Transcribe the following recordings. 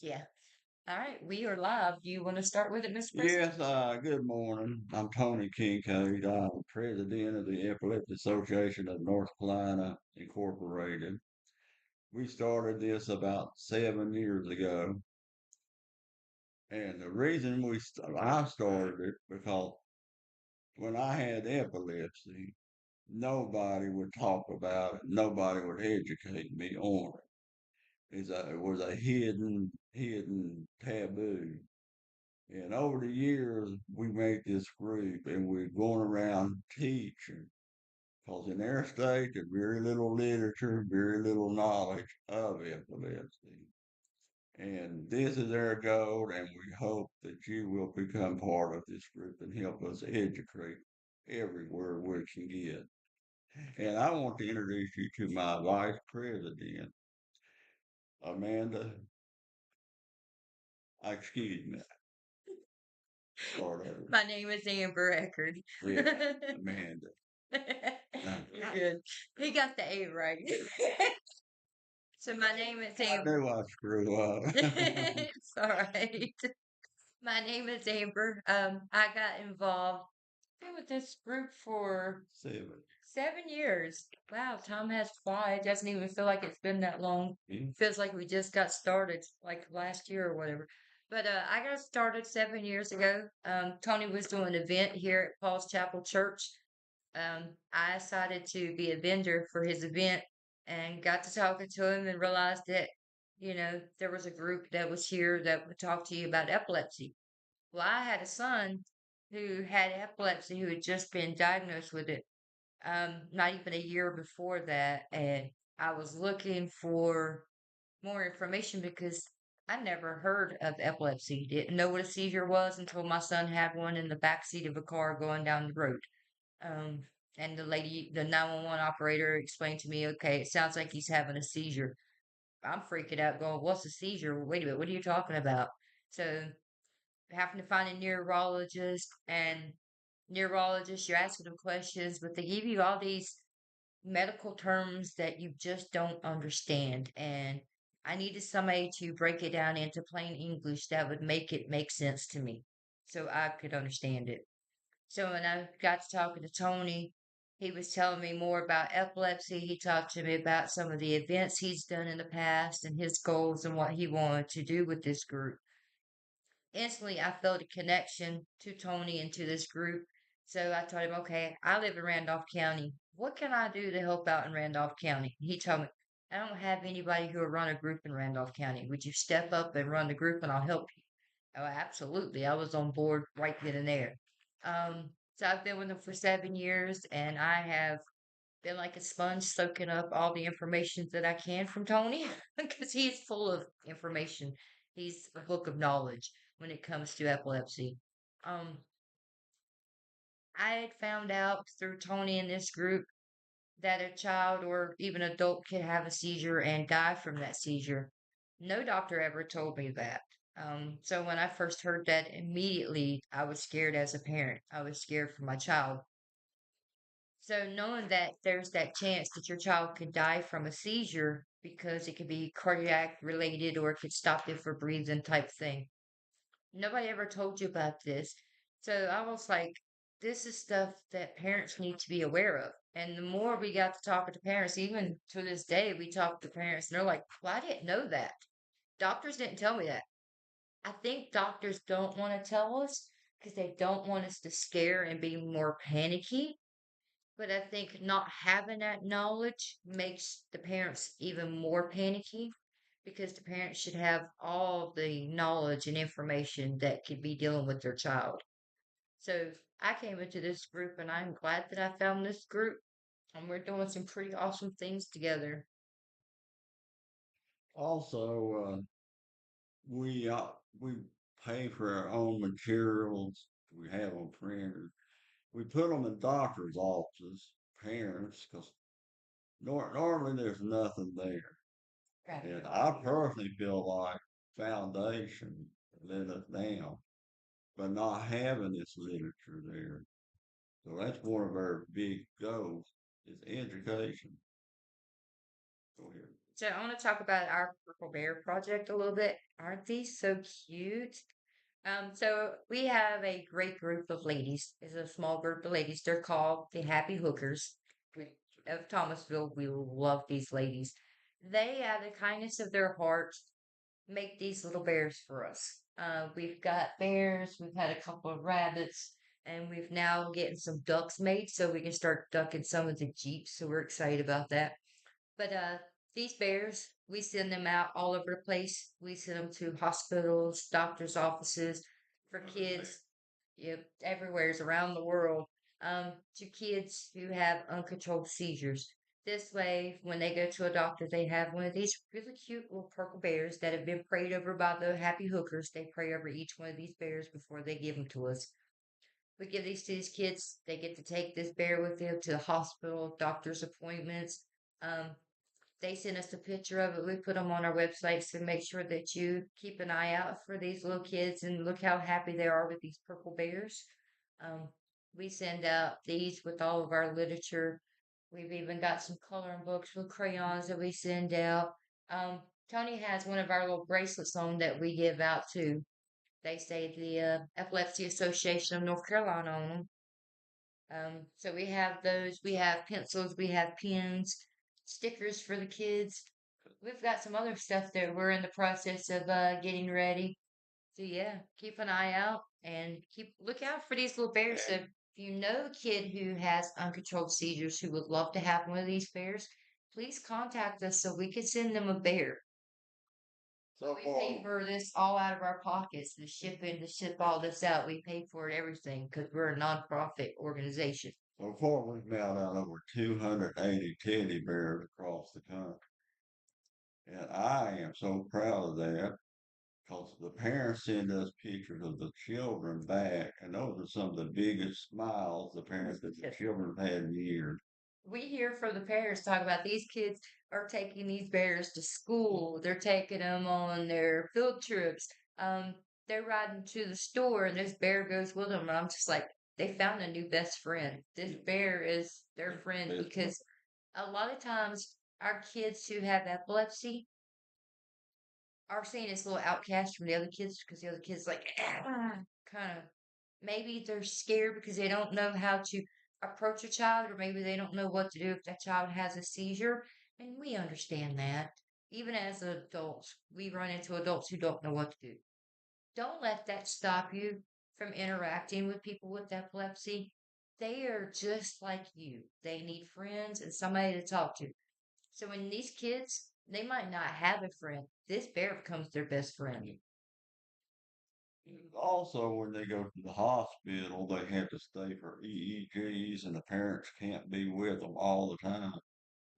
Yeah. All right. We are live. You want to start with it, Mr. President? Yes, good morning. I'm Tony Kincaid. I'm president of the Epilepsy Association of North Carolina Incorporated. We started this about 7 years ago. And the reason I started it because when I had epilepsy, nobody would talk about it. Nobody would educate me on it. It was a hidden taboo. And over the years, we made this group and we're going around teaching. Because in our state, there's very little literature, very little knowledge of epilepsy. And this is our goal, and we hope that you will become part of this group and help us educate everywhere we can get. And I want to introduce you to my vice president, Amanda. Excuse me, start over. My name is Amber Eckerd. Yeah, Amanda. You're good. He got the A right. So my name is I Amber. knew I screwed up. It's all right. My name is Amber. I got involved been with this group for 7 years. Wow, time has fly. It doesn't even feel like it's been that long. Mhm. Feels like we just got started, like last year or whatever. But I got started 7 years ago. Tony was doing an event here at Paul's Chapel Church. I decided to be a vendor for his event and got to talking to him and realized that, there was a group that was here that would talk to you about epilepsy. Well, I had a son who had epilepsy who had just been diagnosed with it, not even a year before that. And I was looking for more information because I never heard of epilepsy. Didn't know what a seizure was until my son had one in the back seat of a car going down the road. Um, and the 911 operator explained to me, okay, it sounds like he's having a seizure. I'm freaking out, going, what's a seizure? Wait a minute, what are you talking about? So having to find a neurologist, and neurologists, you're asking them questions, but they give you all these medical terms that you just don't understand. And I needed somebody to break it down into plain English that would make it make sense to me so I could understand it. So when I got to talking to Tony, he was telling me more about epilepsy. He talked to me about some of the events he's done in the past and his goals and what he wanted to do with this group. Instantly I felt a connection to Tony and to this group. So I told him, okay, I live in Randolph County. What can I do to help out in Randolph County? He told me, I don't have anybody who will run a group in Randolph County. Would you step up and run the group and I'll help you? Oh, absolutely. I was on board right then and there. So I've been with him for 7 years and I have been like a sponge soaking up all the information that I can from Tony because he's full of information. He's a book of knowledge when it comes to epilepsy. Um, I had found out through Tony and this group that a child or even adult can have a seizure and die from that seizure. No doctor ever told me that. So when I first heard that, immediately I was scared as a parent. I was scared for my child. So knowing that there's that chance that your child could die from a seizure because it could be cardiac related or it could stop them from breathing type thing. Nobody ever told you about this. So I was like, this is stuff that parents need to be aware of. And the more we got to talking to parents, even to this day, we talk to parents and they're like, well, I didn't know that. Doctors didn't tell me that. I think doctors don't want to tell us because they don't want us to scare and be more panicky. But I think not having that knowledge makes the parents even more panicky because the parents should have all the knowledge and information that could be dealing with their child. So I came into this group and I'm glad that I found this group and we're doing some pretty awesome things together. Also, we pay for our own materials. We have on printers. We put them in doctors' offices, parents, because normally there's nothing there. Right. And I personally feel like foundation let us down by not having this literature there. So that's one of our big goals is education. Go ahead. So I want to talk about our Purple Bear project a little bit. Aren't these so cute? So we have a great group of ladies. It's a small group of ladies. They're called the Happy Hookers of Thomasville. We love these ladies. They, out of the kindness of their hearts, make these little bears for us. We've got bears, we've had a couple of rabbits, and we've now getting some ducks made so we can start ducking some of the Jeeps. So we're excited about that. But these bears, we send them out all over the place. We send them to hospitals, doctors' offices, for kids, yep, everywhere's around the world, to kids who have uncontrolled seizures. This way, when they go to a doctor, they have one of these really cute little purple bears that have been prayed over by the happy hookers. They pray over each one of these bears before they give them to us. We give these to these kids. They get to take this bear with them to the hospital, doctor's appointments. Um, they sent us a picture of it. We put them on our website to make sure that you keep an eye out for these little kids and look how happy they are with these purple bears. Um, we send out these with all of our literature. We've even got some coloring books with crayons that we send out. Tony has one of our little bracelets on that we give out too. They say the Epilepsy Association of North Carolina on them. So we have those. We have pencils. We have pens, stickers for the kids. We've got some other stuff that we're in the process of getting ready. So yeah, keep an eye out and keep look out for these little bears. So if you know a kid who has uncontrolled seizures who would love to have one of these bears, please contact us so we can send them a bear. So We pay far, for this all out of our pockets, the shipping, to ship all this out. We pay for it, everything, because we're a nonprofit organization. so far we've mailed out over 280 teddy bears across the country. And I am so proud of that because the parents send us pictures of the children back, and those are some of the biggest smiles the parents that the children have had in years. We hear from the parents talk about these kids are taking these bears to school. They're taking them on their field trips. They're riding to the store, and this bear goes with them. And I'm just like, they found a new best friend. This bear is their friend Best friend. because a lot of times our kids who have epilepsy are seen as little outcasts from the other kids because the other kids like kind of maybe they're scared because they don't know how to approach a child, or maybe they don't know what to do if that child has a seizure. And we understand that. Even as adults, we run into adults who don't know what to do. Don't let that stop you from interacting with people with epilepsy. They are just like you. They need friends and somebody to talk to. So when these kids, they might not have a friend. This bear becomes their best friend. Also, when they go to the hospital, they have to stay for EEGs, and the parents can't be with them all the time.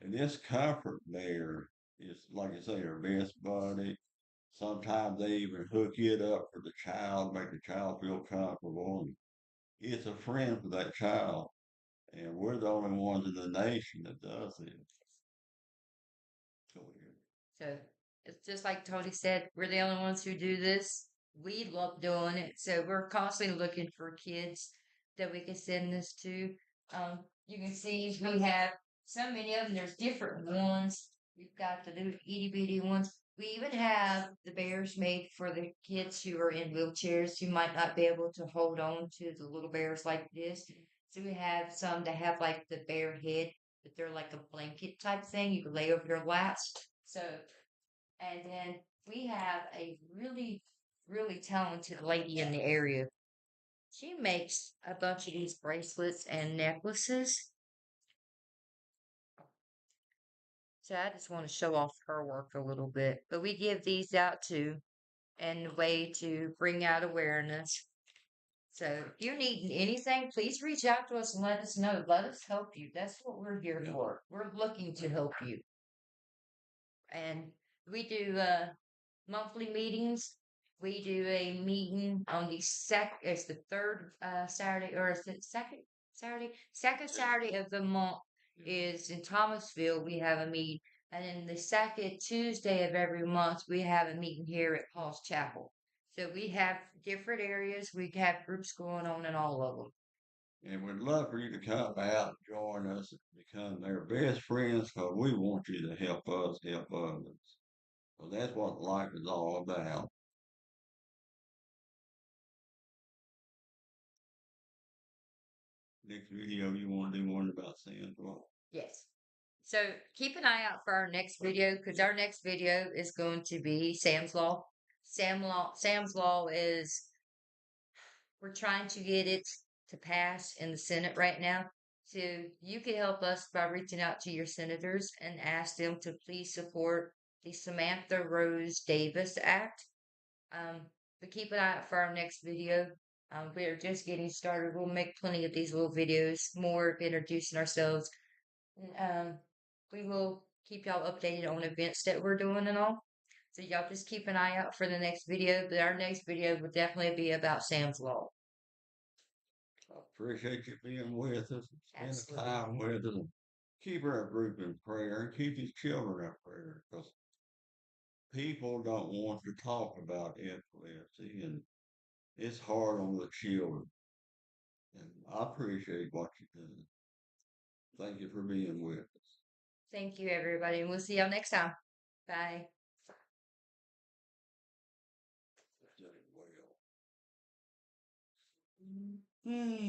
And this comfort there is, like I say, their best buddy. Sometimes they even hook it up for the child, make the child feel comfortable. And it's a friend for that child. And we're the only ones in the nation that does it. Go ahead. So it's just like Tony said, we're the only ones who do this. We love doing it. So we're constantly looking for kids that we can send this to. You can see we have so many of them. There's different ones. We've got the little itty bitty ones. We even have the bears made for the kids who are in wheelchairs who might not be able to hold on to the little bears like this. So we have some that have like the bear head, but they're like a blanket type thing you can lay over their laps. So, and then we have a really, really talented lady in the area. She makes a bunch of these bracelets and necklaces. So I just want to show off her work a little bit. But we give these out too, and a way to bring out awareness. So if you need anything, please reach out to us and let us know. Let us help you. That's what we're here Yeah. for. We're looking to help you. And we do monthly meetings. We do a meeting on the it's the third Saturday, or is it second Saturday? Second Saturday of the month is in Thomasville. We have a meeting. And then the second Tuesday of every month, we have a meeting here at Paul's Chapel. So we have different areas. We have groups going on in all of them. And we'd love for you to come out and join us and become their best friends because we want you to help us help others. So that's what life is all about. Next video, you want to do one about Sam's Law? Yes. So keep an eye out for our next video because our next video is going to be Sam's Law. Sam's Law is we're trying to get it to pass in the Senate right now. So you can help us by reaching out to your senators and ask them to please support the Samantha Rose Davis Act. Um, but keep an eye out for our next video. We're just getting started. We'll make plenty of these little videos, more of introducing ourselves. Um, we will keep y'all updated on events that we're doing and all. So y'all just keep an eye out for the next video. But our next video will definitely be about Sam's Law. I appreciate you being with us and spending Absolutely. time with us. And keep our group in prayer and keep these children in prayer because people don't want to talk about epilepsy and it's hard on the children. And I appreciate what you do. Thank you for being with us. Thank you, everybody. And we'll see y'all next time. Bye. Well.